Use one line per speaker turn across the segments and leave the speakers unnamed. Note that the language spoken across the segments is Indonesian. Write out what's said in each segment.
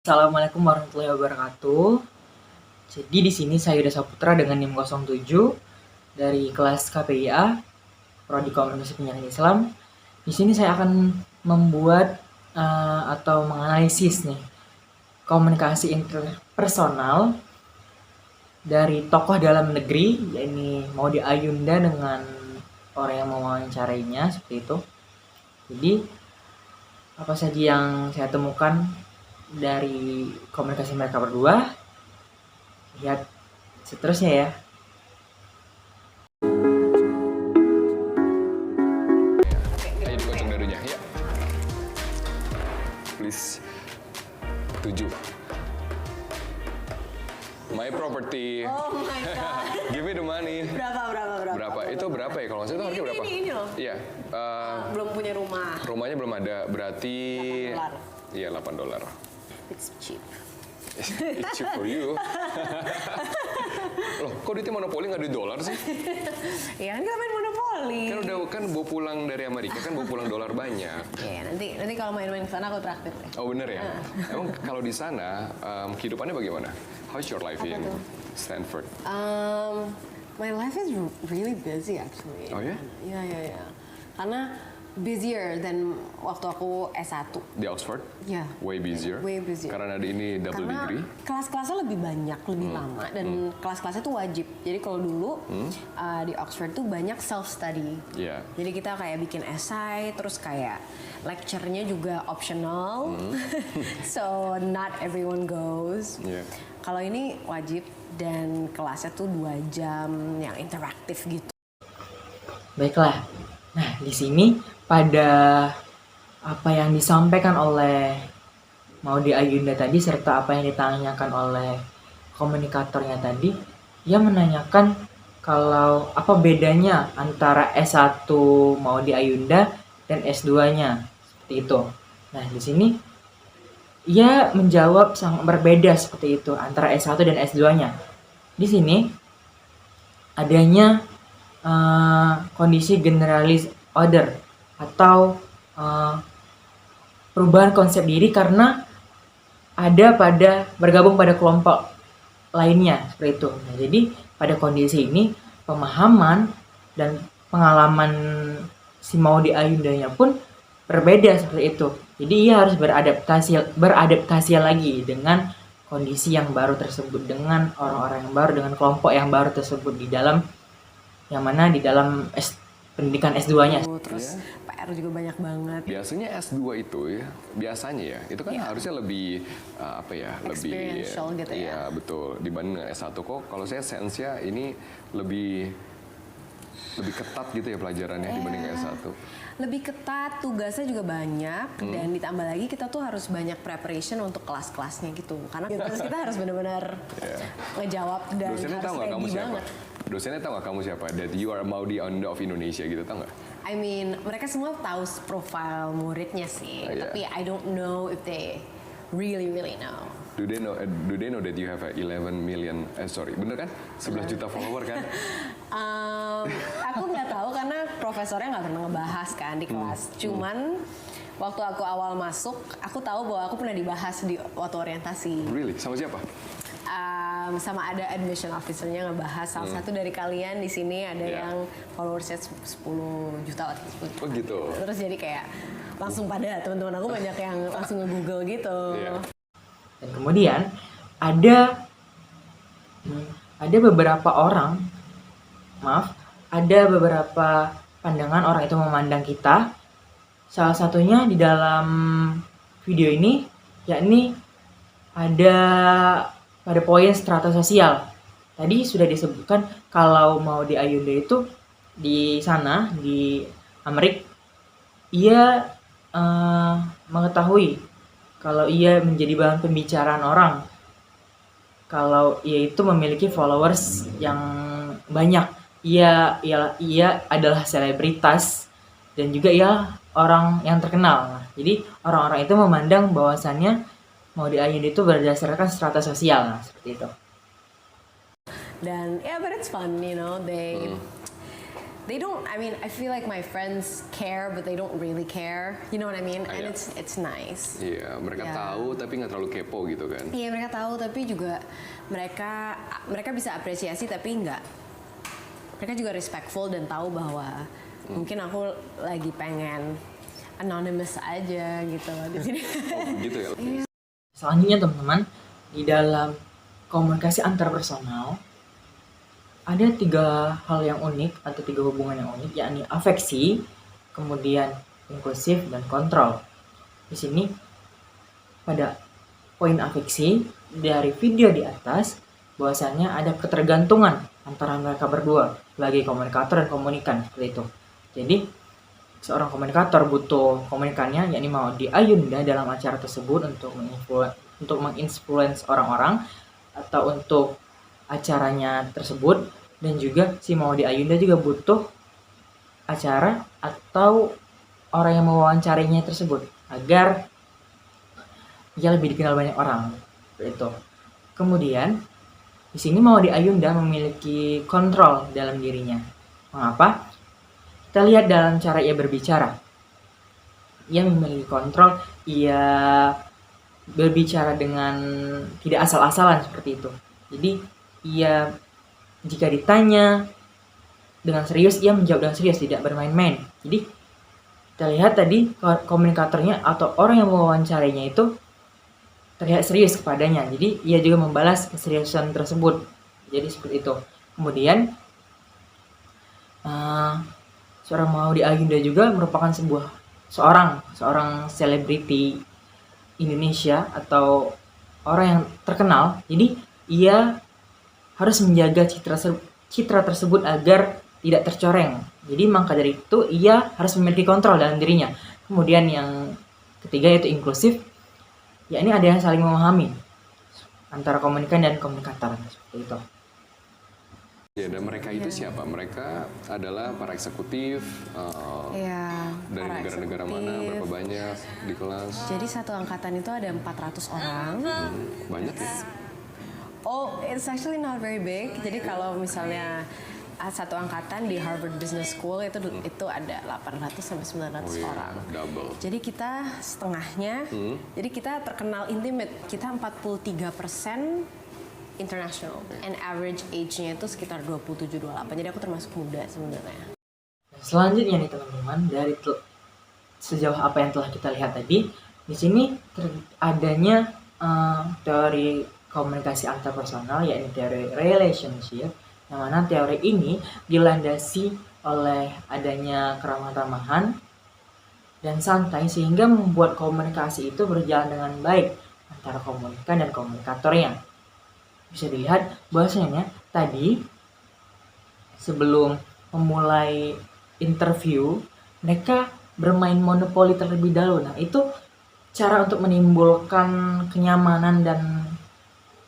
Assalamualaikum warahmatullahi wabarakatuh. Jadi di sini saya Yuda Saputra dengan NIM 07 dari kelas KPIA, Prodi Komunikasi Penyiaran Islam. Di sini saya akan membuat atau menganalisis nih komunikasi interpersonal dari tokoh dalam negeri, yakni Maudy Ayunda dengan orang yang mewawancarainya seperti itu. Jadi apa saja yang saya temukan dari komunikasi mereka berdua, lihat seterusnya ya.
Ayo dikocok darunya, ya. Please. 7. My property.
Oh my god.
Give me the money. Berapa? Itu berapa ya? Kalau nggak salah itu harganya berapa?
Ini loh.
Iya.
Belum punya rumah.
Rumahnya belum ada. Berarti
$8.
Iya, $8.
It's cheap.
It's cheap for you. Loh, kok duitnya monopoli nggak di dolar sih?
Ya kan kita main monopoli.
Kan bawa pulang dari Amerika, kan bawa pulang dolar banyak.
Ya nanti kalau main-main ke sana aku traktir deh.
Oh bener ya? Emang kalau di sana kehidupannya bagaimana? How's your life in Stanford?
My life is really busy actually.
Oh ya?
Iya. Karena busier than waktu aku S1.
Di Oxford?
Ya.
Way busier?
Way busier.
Karena ada ini double degree?
Kelas-kelasnya lebih banyak, lebih lama. Dan kelas-kelasnya tuh wajib. Jadi kalau dulu di Oxford tuh banyak self-study.
Iya.
Jadi kita kayak bikin esai, terus kayak lecture-nya juga optional. So not everyone goes.
Iya.
Kalau ini wajib dan kelasnya tuh 2 jam yang interaktif gitu.
Baiklah. Nah, di sini pada apa yang disampaikan oleh Maudy Ayunda tadi serta apa yang ditanyakan oleh komunikatornya tadi, ia menanyakan kalau apa bedanya antara S1 Maudy Ayunda dan S2-nya seperti itu. Nah, di sini ia menjawab sangat berbeda seperti itu antara S1 dan S2-nya. Di sini adanya kondisi generalis order atau perubahan konsep diri karena ada pada bergabung pada kelompok lainnya seperti itu. Nah, jadi pada kondisi ini pemahaman dan pengalaman si Maudy Ayundanya pun berbeda seperti itu. Jadi ia harus beradaptasi lagi dengan kondisi yang baru tersebut, dengan orang-orang yang baru, dengan kelompok yang baru tersebut di dalam pendidikan S2-nya.
Terus PR juga banyak banget.
Biasanya S2 itu ya, itu kan harusnya lebih
Experiential gitu ya.
Iya, betul. Dibanding dengan S1 kok kalau saya sense-nya ini lebih ketat gitu ya pelajarannya dibanding S1.
Lebih ketat, tugasnya juga banyak dan ditambah lagi kita tuh harus banyak preparation untuk kelas-kelasnya gitu. Karena terus kita harus benar-benar ngejawab dan
Dosennya
harus
tahu nggak kamu
ready
siapa?
banget.
Dosennya tahu nggak kamu siapa? That you are Maudy Ayunda of Indonesia gitu, tahu nggak?
I mean, mereka semua tahu profile muridnya sih, tapi I don't know if they really know.
Do they know that you have a 11 million? Bener kan? 11 juta follower kan?
Aku nggak tahu karena profesornya nggak pernah ngebahas kan di kelas. Cuman waktu aku awal masuk, aku tahu bahwa aku pernah dibahas waktu orientasi.
Really? Sama siapa?
Sama ada admission officer-nya ngebahas salah satu dari kalian di sini ada yang followersnya 10 juta waktu itu.
Oh gitu.
Terus jadi kayak langsung pada teman-teman aku banyak yang langsung nge-google gitu.
Dan kemudian ada beberapa pandangan orang itu memandang kita. Salah satunya di dalam video ini, yakni ada pada poin strata sosial. Tadi sudah disebutkan kalau Maudy Ayunda itu di sana, di Amerika, ia mengetahui kalau ia menjadi bahan pembicaraan orang. Kalau ia itu memiliki followers yang banyak. Ia adalah selebritas dan juga ia orang yang terkenal. Nah, jadi orang-orang itu memandang bahwasannya Maudy Ayunda itu berdasarkan strata sosial, nah seperti itu.
Dan but it's fun, they don't. I mean, I feel like my friends care, but they don't really care. You know what I mean? And
Iya.
it's nice.
Iya, mereka
Ya.
tahu tapi nggak terlalu kepo gitu kan.
Iya, mereka tahu, tapi juga mereka bisa apresiasi, tapi mereka juga respectful dan tahu bahwa mungkin aku lagi pengen anonymous aja gitu loh di sini.
Oh, gitu ya.
Selanjutnya teman-teman, di dalam komunikasi antar personal ada 3 hal yang unik atau 3 hubungan yang unik, yakni afeksi, kemudian inklusif, dan kontrol. Di sini pada poin afeksi dari video di atas bahwasanya ada ketergantungan antara mereka berdua sebagai komunikator dan komunikan seperti itu. Jadi seorang komunikator butuh komunikannya, yakni mau diayunda dalam acara tersebut untuk menginfluence orang-orang atau untuk acaranya tersebut, dan juga si mau diayunda juga butuh acara atau orang yang mewawancarinya tersebut agar ia lebih dikenal banyak orang. Seperti itu. Kemudian di sini mau diayunda memiliki kontrol dalam dirinya. Mengapa? Kita lihat dalam cara ia berbicara. Ia memiliki kontrol, ia berbicara dengan tidak asal-asalan seperti itu. Jadi ia jika ditanya dengan serius, ia menjawab dengan serius, tidak bermain-main. Jadi kita lihat tadi komunikatornya atau orang yang mewawancarinya itu terlihat serius kepadanya. Jadi ia juga membalas keseriusan tersebut. Jadi seperti itu. Kemudian seorang Maudy Ayunda juga merupakan seorang selebriti Indonesia atau orang yang terkenal. Jadi ia harus menjaga citra tersebut agar tidak tercoreng. Jadi maka dari itu ia harus memiliki kontrol dalam dirinya. Kemudian yang ketiga yaitu inklusif, yakni ada yang saling memahami antara komunikan dan komunikator seperti itu.
Ya, dan mereka itu siapa? Mereka adalah para eksekutif
Iya,
dari
para
negara-negara mana,
eksekutif.
berapa banyak di kelas?
Jadi satu angkatan itu ada 400 orang.
Banyak ya?
Oh, it's actually not very big. Jadi kalau misalnya satu angkatan di Harvard Business School itu ada 800 sampai 900
Oh iya,
orang.
double.
Jadi kita setengahnya. Jadi kita terkenal intimate. Kita 43% international. And average age-nya itu sekitar 27-28. Jadi aku termasuk muda sebenarnya.
Selanjutnya nih teman-teman, dari sejauh apa yang telah kita lihat tadi, di sini adanya teori komunikasi antarpersonal, yakni teori relationship, yang mana teori ini dilandasi oleh adanya keramah-tamahan dan santai sehingga membuat komunikasi itu berjalan dengan baik antara komunikan dan komunikatornya. Bisa dilihat bahwasanya tadi sebelum memulai interview mereka bermain monopoli terlebih dahulu. Nah, itu cara untuk menimbulkan kenyamanan dan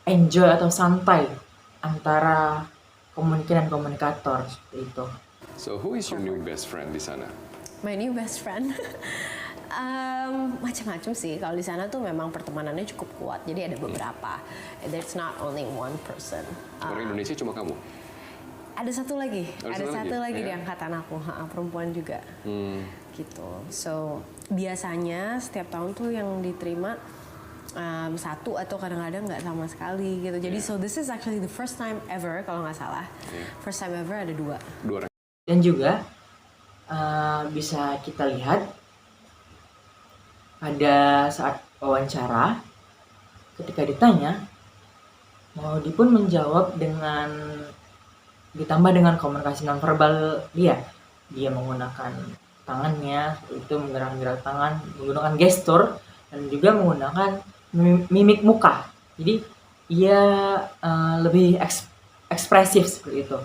enjoy atau santai antara komunikan dan komunikator seperti itu.
So who is your new best friend di sana?
My new best friend. Macam-macam sih. Kalau di sana tuh memang pertemanannya cukup kuat. Jadi ada beberapa. There's not only one person.
Orang Indonesia cuma kamu?
Ada satu lagi.
Oh,
Ada satu lagi di
ya?
angkatan aku. Perempuan juga. Gitu. So biasanya setiap tahun tuh yang diterima satu atau kadang-kadang nggak sama sekali gitu. Jadi so this is actually the first time ever kalau nggak salah. First time ever ada 2.
2 orang.
Dan juga bisa kita lihat pada saat wawancara ketika ditanya, Maudy pun menjawab dengan ditambah dengan komunikasi nonverbal dia menggunakan tangannya, itu menggerak-gerak tangan, menggunakan gestur, dan juga menggunakan mimik muka. Jadi ia lebih ekspresif seperti itu,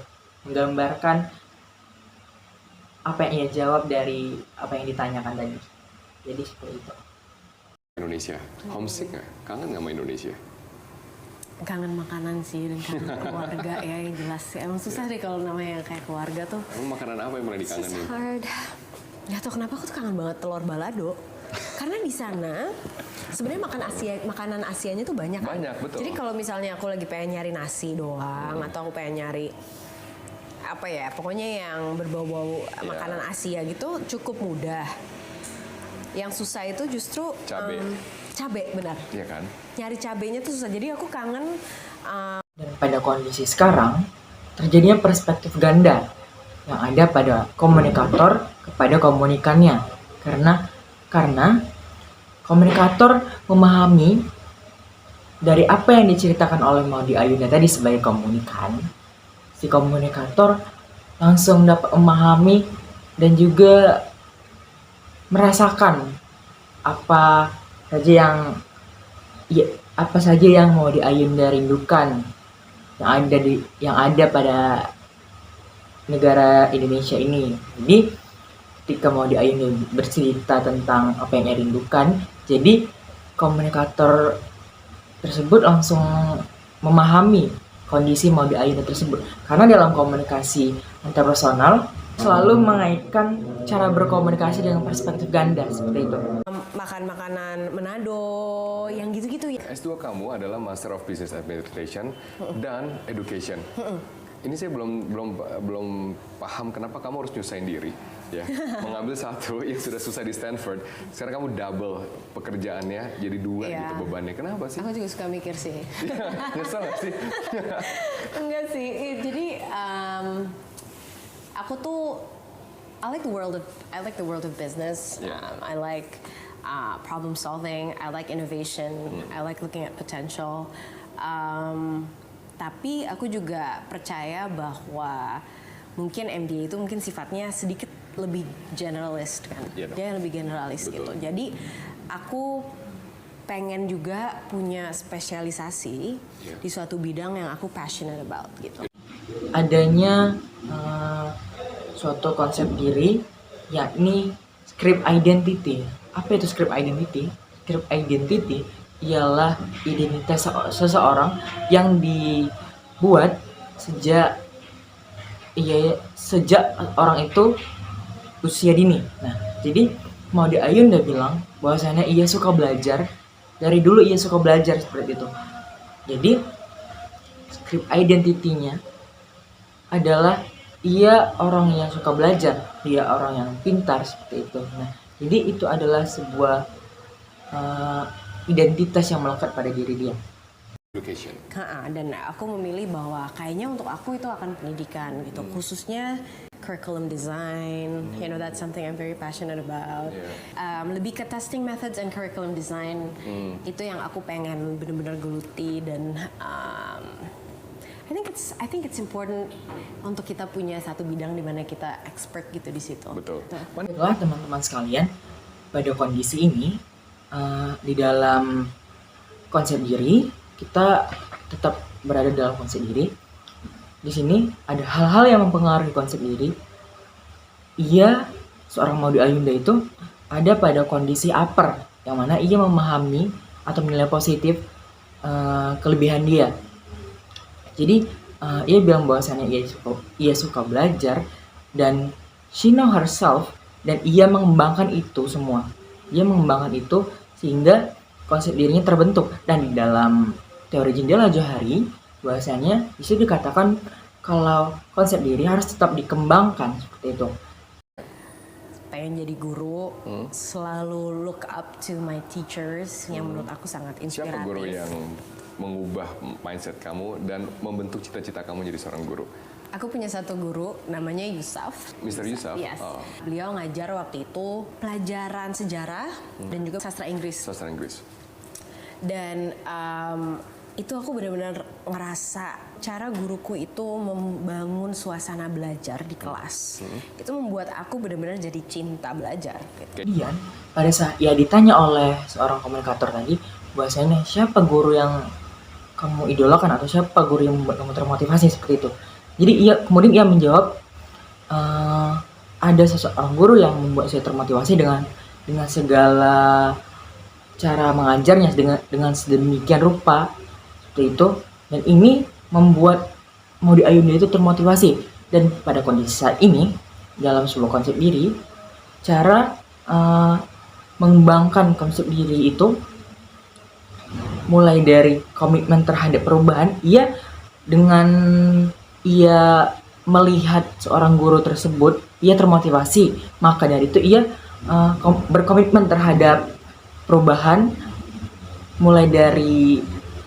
menggambarkan apa yang ia jawab dari apa yang ditanyakan tadi. Jadi seperti itu.
Indonesia, homesick nggak? Kangen nggak sama Indonesia?
Kangen makanan sih dan kangen keluarga ya, yang jelas. Emang susah deh kalau namanya kayak keluarga tuh.
Emang makanan apa yang mulai
It's
dikangenin?
hard. Gak tau kenapa aku tuh kangen banget telur balado. Karena di sana sebenarnya makanan Asianya tuh banyak kan?
Banyak, betul.
Jadi kalau misalnya aku lagi pengen nyari nasi doang atau aku pengen nyari apa ya, pokoknya yang berbau-bau makanan Asia gitu cukup mudah. Yang susah itu justru cabe, benar.
Iya kan?
Nyari cabenya tuh susah. Jadi aku kangen.
Dan pada kondisi sekarang, terjadinya perspektif ganda yang ada pada komunikator kepada komunikannya. Karena komunikator memahami dari apa yang diceritakan oleh Maudy Ayunda tadi sebagai komunikan, si komunikator langsung dapat memahami dan juga merasakan apa saja yang Maudy Ayunda rindukan yang ada pada negara Indonesia ini. Jadi ketika Maudy Ayunda bercerita tentang apa yang ia rindukan, jadi komunikator tersebut langsung memahami kondisi Maudy Ayunda tersebut. Karena dalam komunikasi interpersonal selalu mengaitkan cara berkomunikasi dengan perspektif ganda seperti itu.
Makan makanan Manado, yang gitu-gitu ya.
S2 kamu adalah Master of Business Administration dan Education. Ini saya belum paham kenapa kamu harus nyusahin diri, ya. Mengambil satu yang sudah susah di Stanford, sekarang kamu double pekerjaannya jadi 2 gitu bebannya. Kenapa sih?
Aku juga suka mikir sih.
Nyesel nggak sih?
Enggak sih. Jadi aku tuh I like the world of business. I like problem solving. I like innovation. I like looking at potential. Tapi aku juga percaya bahwa mungkin MBA itu mungkin sifatnya sedikit lebih generalist kan. Dia lebih generalis gitu. Jadi aku pengen juga punya spesialisasi di suatu bidang yang aku passionate about gitu.
Adanya suatu konsep diri, yakni script identity. Apa itu script identity? Script identity ialah identitas seseorang yang dibuat sejak orang itu usia dini. Nah, jadi Maudy Ayunda bilang bahwasanya ia suka belajar, dari dulu ia suka belajar seperti itu. Jadi script identity-nya adalah ia orang yang suka belajar, dia orang yang pintar seperti itu. Nah, jadi itu adalah sebuah identitas yang melekat pada diri dia.
Education.
Dan aku memilih bahwa kayaknya untuk aku itu akan pendidikan gitu, khususnya curriculum design. You know, that's something I'm very passionate about. Lebih ke testing methods and curriculum design. Itu yang aku pengen benar-benar geluti dan I think it's important untuk kita punya satu bidang di mana kita expert gitu di situ.
Betul.
Baiklah teman-teman sekalian, pada kondisi ini di dalam konsep diri kita tetap berada dalam konsep diri. Di sini ada hal-hal yang mempengaruhi konsep diri. Seorang Maudy Ayunda itu ada pada kondisi upper, yang mana ia memahami atau menilai positif kelebihan dia. Jadi ia bilang bahwasannya ia suka belajar dan she know herself, dan ia mengembangkan itu semua. Ia mengembangkan itu sehingga konsep dirinya terbentuk. Dan di dalam teori jendela Johari bahwasanya bisa dikatakan kalau konsep diri harus tetap dikembangkan seperti itu.
Pengen jadi guru, selalu look up to my teachers yang menurut aku sangat inspiratif.
Siapa guru yang mengubah mindset kamu dan membentuk cita-cita kamu jadi seorang guru?
Aku punya satu guru namanya Yusuf.
Mr. Yusuf?
Yes. Beliau ngajar waktu itu pelajaran sejarah dan juga sastra Inggris.
Sastra Inggris.
Dan itu aku benar-benar ngerasa cara guruku itu membangun suasana belajar di kelas. Itu membuat aku benar-benar jadi cinta belajar.
Kemudian pada saat ia ditanya oleh seorang komunikator tadi bahwasanya siapa guru yang kamu idolakan atau siapa guru yang membuat kamu termotivasi seperti itu. Jadi kemudian ia menjawab, ada seseorang guru yang membuat saya termotivasi dengan segala cara mengajarnya dengan sedemikian rupa seperti itu, dan ini membuat Maudy Ayunda itu termotivasi. Dan pada kondisi saat ini dalam sebuah konsep diri, cara mengembangkan konsep diri itu mulai dari komitmen terhadap perubahan. Ia melihat seorang guru tersebut, ia termotivasi. Maka dari itu ia berkomitmen terhadap perubahan, mulai dari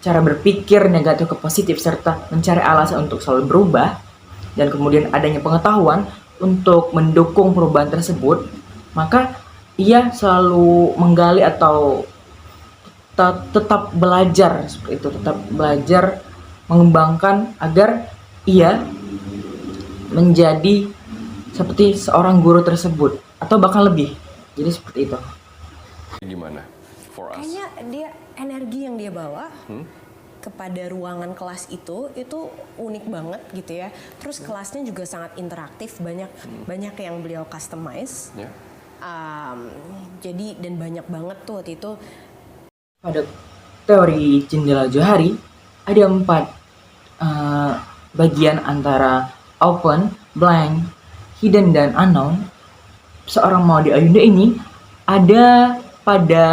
cara berpikir negatif ke positif, serta mencari alasan untuk selalu berubah, dan kemudian adanya pengetahuan untuk mendukung perubahan tersebut, maka ia selalu menggali atau tetap belajar seperti itu, tetap belajar mengembangkan agar ia menjadi seperti seorang guru tersebut atau bahkan lebih. Jadi seperti itu.
Gimana for us?
Kayaknya dia energi yang dia bawa kepada ruangan kelas itu unik banget gitu ya. Terus kelasnya juga sangat interaktif, banyak yang beliau customize.
Ya.
Jadi dan banyak banget tuh waktu itu.
Pada teori jendela Johari ada 4 bagian antara open, blank, hidden, dan unknown. Seorang Maudy Ayunda ini ada pada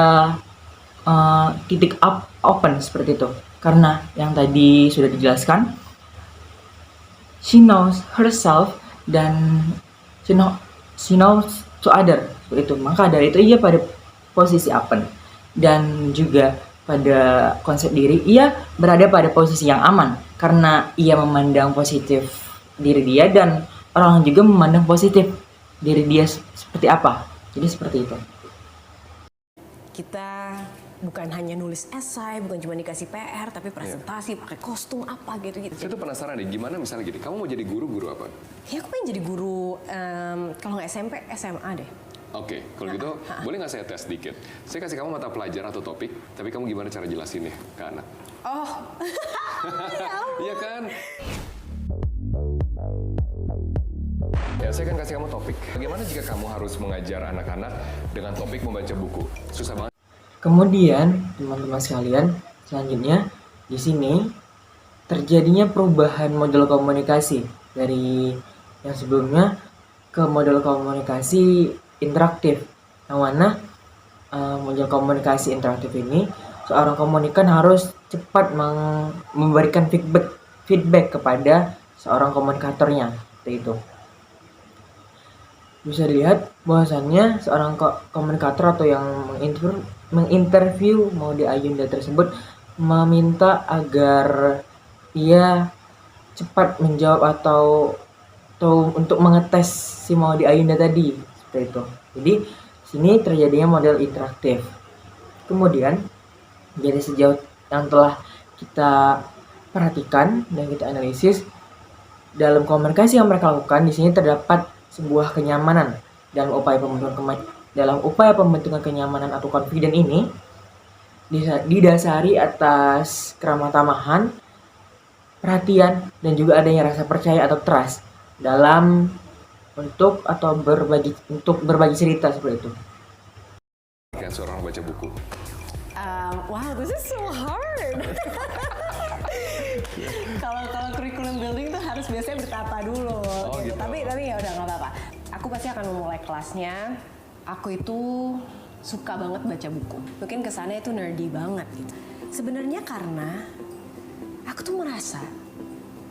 titik open seperti itu, karena yang tadi sudah dijelaskan, she knows herself dan she knows to other seperti itu. Maka dari itu ia pada posisi open, dan juga pada konsep diri ia berada pada posisi yang aman karena ia memandang positif diri dia, dan orang juga memandang positif diri dia seperti apa. Jadi seperti itu.
Kita bukan hanya nulis esai, bukan cuma dikasih PR, tapi presentasi, pakai kostum apa gitu-gitu.
Saya tuh penasaran deh, gimana misalnya gini, kamu mau jadi guru apa?
Ya aku pengen jadi guru, kalau nggak SMP, SMA deh.
Oke, kalau gitu boleh nggak saya tes dikit? Saya kasih kamu mata pelajaran atau topik, tapi kamu gimana cara jelasinnya ke anak?
Oh,
Iya kan? Ya, saya kan kasih kamu topik. Bagaimana jika kamu harus mengajar anak-anak dengan topik membaca buku? Susah banget.
Kemudian, teman-teman sekalian, selanjutnya di sini terjadinya perubahan model komunikasi dari yang sebelumnya ke model komunikasi interaktif. Yang mana model komunikasi interaktif ini, seorang komunikan harus cepat memberikan feedback kepada seorang komunikatornya, seperti itu. Bisa dilihat bahwasannya seorang komunikator atau yang menginterview Maudy Ayunda tersebut meminta agar ia cepat menjawab atau untuk mengetes si Maudy Ayunda tadi, seperti itu. Jadi sini terjadinya model interaktif. Kemudian jadi sejauh yang telah kita perhatikan dan kita analisis, dalam komunikasi yang mereka lakukan di sini terdapat sebuah kenyamanan. Dalam upaya pembentukan kenyamanan atau confident ini didasari atas keramah tamahan, perhatian, dan juga adanya rasa percaya atau trust dalam untuk berbagi cerita, seperti itu.
Kan seorang baca buku.
Wow, this is so hard. Kalau curriculum building tuh harus biasanya bertapa dulu.
Gitu.
Tapi ya udah nggak apa-apa. Aku pasti akan memulai kelasnya. Aku itu suka banget baca buku. Mungkin kesannya itu nerdy banget gitu. Sebenarnya karena aku tuh merasa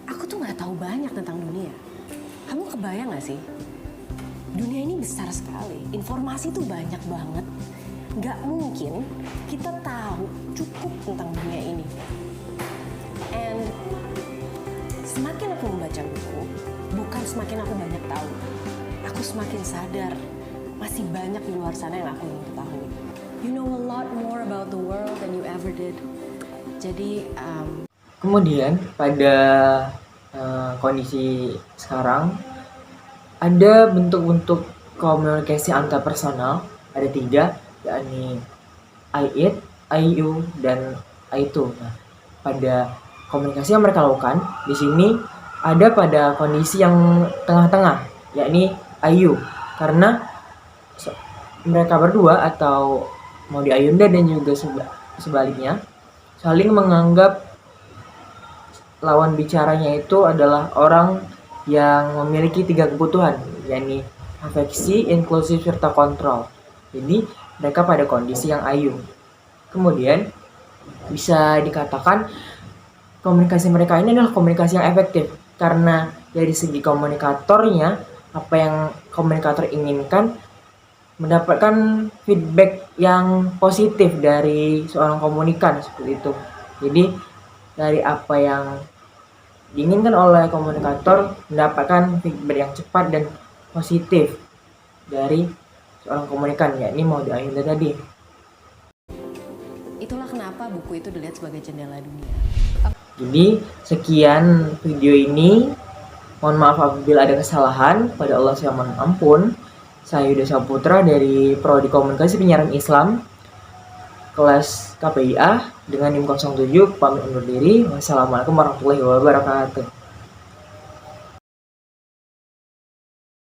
aku tuh nggak tahu banyak tentang dunia. Kamu kebayang nggak sih? Dunia ini besar sekali. Informasi tuh banyak banget. Gak mungkin kita tahu cukup tentang dunia ini. And semakin aku membaca buku, bukan semakin aku banyak tahu. Aku semakin sadar masih banyak di luar sana yang aku ingin ketahui. You know a lot more about the world than you ever did. Jadi
kemudian pada kondisi sekarang ada bentuk-bentuk komunikasi antarpersonal, ada 3, yakni I-It, I-You, dan I-To. Nah, pada komunikasi yang mereka lakukan di sini ada pada kondisi yang tengah-tengah, yakni I-You, karena mereka berdua atau Maudy Ayunda dan juga sebaliknya saling menganggap lawan bicaranya itu adalah orang yang memiliki 3 kebutuhan, yakni afeksi, inklusif, serta kontrol. Jadi mereka pada kondisi yang I-You. Kemudian bisa dikatakan komunikasi mereka ini adalah komunikasi yang efektif, karena dari segi komunikatornya, apa yang komunikator inginkan, mendapatkan feedback yang positif dari seorang komunikan seperti itu. Jadi dari apa yang diinginkan oleh komunikator, mendapatkan feedback yang cepat dan positif dari seorang komunikan, yakni Maudy Ayunda tadi.
Itulah kenapa buku itu dilihat sebagai jendela dunia.
Jadi sekian video ini. Mohon maaf apabila ada kesalahan. Pada Allah saya mohon ampun. Saya Yuda Saputra dari Prodi Komunikasi Penyiaran Islam kelas KPIA dengan NIM 07 pamit undur diri. Wassalamualaikum warahmatullahi wabarakatuh.